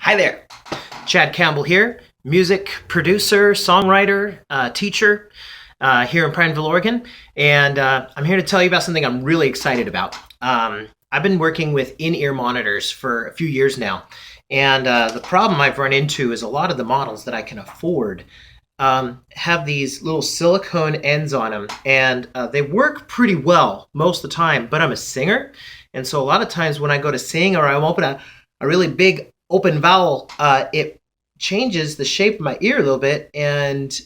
Hi there, Chad Campbell here, music producer, songwriter, teacher here in Prineville, Oregon, and I'm here to tell you about something I'm really excited about. I've been working with in-ear monitors for a few years now, and the problem I've run into is a lot of the models that I can afford have these little silicone ends on them, and they work pretty well most of the time, but I'm a singer, and so a lot of times when I go to sing or I open a really big open vowel, it changes the shape of my ear a little bit, and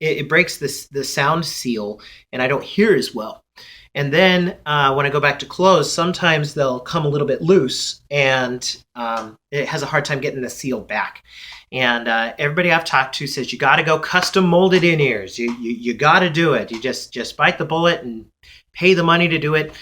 it breaks the sound seal, and I don't hear as well. And then when I go back to close, sometimes they'll come a little bit loose, and it has a hard time getting the seal back. And everybody I've talked to says you got to go custom molded in-ears. You got to do it. You just bite the bullet and pay the money to do it.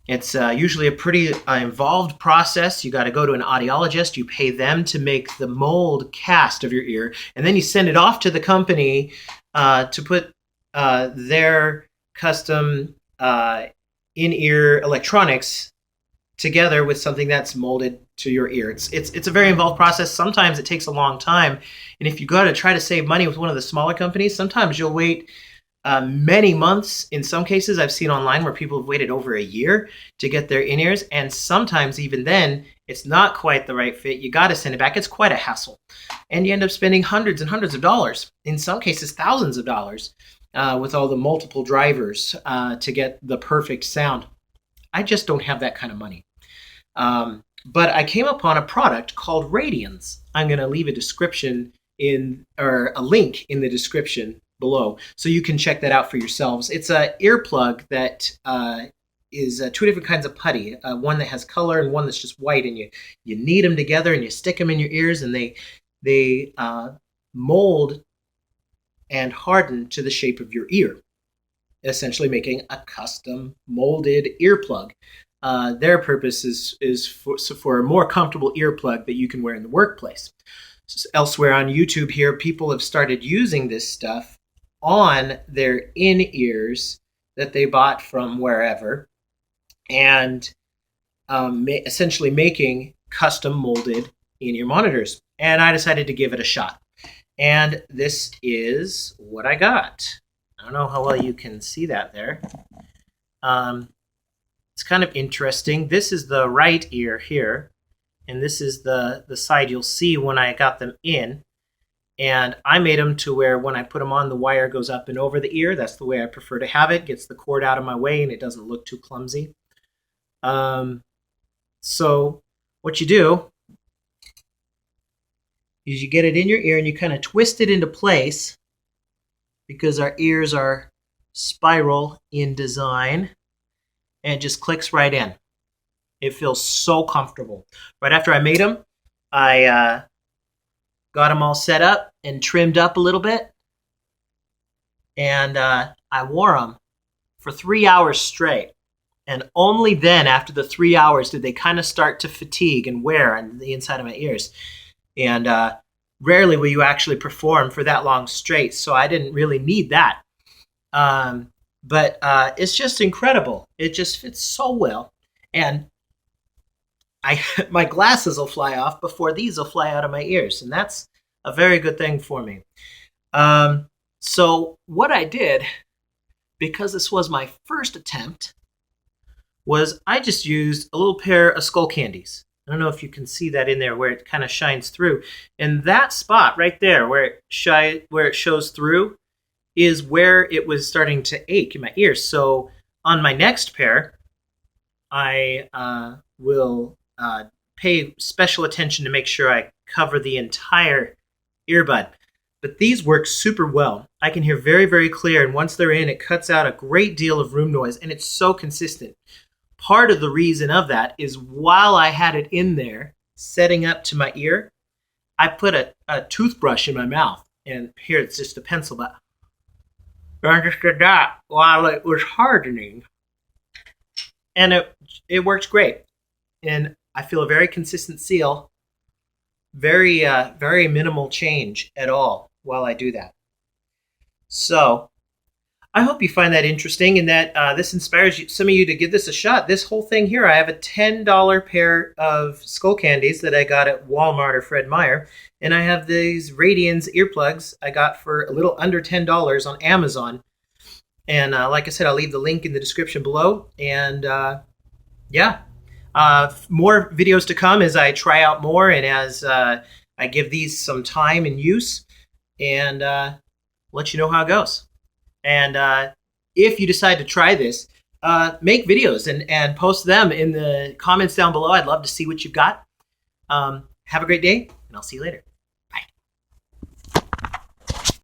It's usually a pretty involved process. You got to go to an audiologist. You pay them to make the mold cast of your ear, and then you send it off to the company to put their custom in-ear electronics together with something that's molded to your ear. It's a very involved process. Sometimes it takes a long time, and if you go to try to save money with one of the smaller companies, sometimes you'll wait many months. In some cases, I've seen online where people have waited over a year to get their in-ears, and sometimes even then, it's not quite the right fit. You got to send it back. It's quite a hassle, and you end up spending hundreds and hundreds of dollars, in some cases thousands of dollars, with all the multiple drivers to get the perfect sound. I just don't have that kind of money. But I came upon a product called Radians. I'm going to leave a link in the description below, so you can check that out for yourselves. It's an earplug that is two different kinds of putty, one that has color and one that's just white, and you knead them together and you stick them in your ears, and they mold and harden to the shape of your ear, essentially making a custom molded earplug. Their purpose is for a more comfortable earplug that you can wear in the workplace. Elsewhere on YouTube here, people have started using this stuff on their in-ears that they bought from wherever, and essentially making custom molded in-ear monitors. And I decided to give it a shot. And this is what I got. I don't know how well you can see that there. It's kind of interesting. This is the right ear here, and this is the side you'll see when I got them in. And I made them to where when I put them on, the wire goes up and over the ear. That's the way I prefer to have it. Gets the cord out of my way and it doesn't look too clumsy. So what you do is you get it in your ear and you kind of twist it into place, because our ears are spiral in design, and it just clicks right in. It feels so comfortable. Right after I made them, I got them all set up and trimmed up a little bit, and I wore them for 3 hours straight. And only then, after the 3 hours, did they kind of start to fatigue and wear on the inside of my ears. And rarely will you actually perform for that long straight, so I didn't really need that. But it's just incredible. It just fits so well. And my glasses will fly off before these will fly out of my ears, and that's a very good thing for me. So what I did, because this was my first attempt, was I just used a little pair of skull candies. I don't know if you can see that in there where it kind of shines through. And that spot right there where it shows through is where it was starting to ache in my ears. So on my next pair, I will pay special attention to make sure I cover the entire earbud. But these work super well. I can hear very, very clear, and once they're in, it cuts out a great deal of room noise, and it's so consistent. Part of the reason of that is while I had it in there, setting up to my ear, I put a toothbrush in my mouth, and here it's just a pencil, but I just did that while it was hardening. And it works great. And I feel a very consistent seal, very very minimal change at all while I do that. So I hope you find that interesting and that this inspires some of you to give this a shot. This whole thing here, I have a $10 pair of skull candies that I got at Walmart or Fred Meyer. And I have these Radians earplugs I got for a little under $10 on Amazon. And like I said, I'll leave the link in the description below. And yeah, more videos to come as I try out more and as I give these some time and use, and let you know how it goes. And if you decide to try this, make videos and post them in the comments down below. I'd love to see what you've got. Have a great day, and I'll see you later.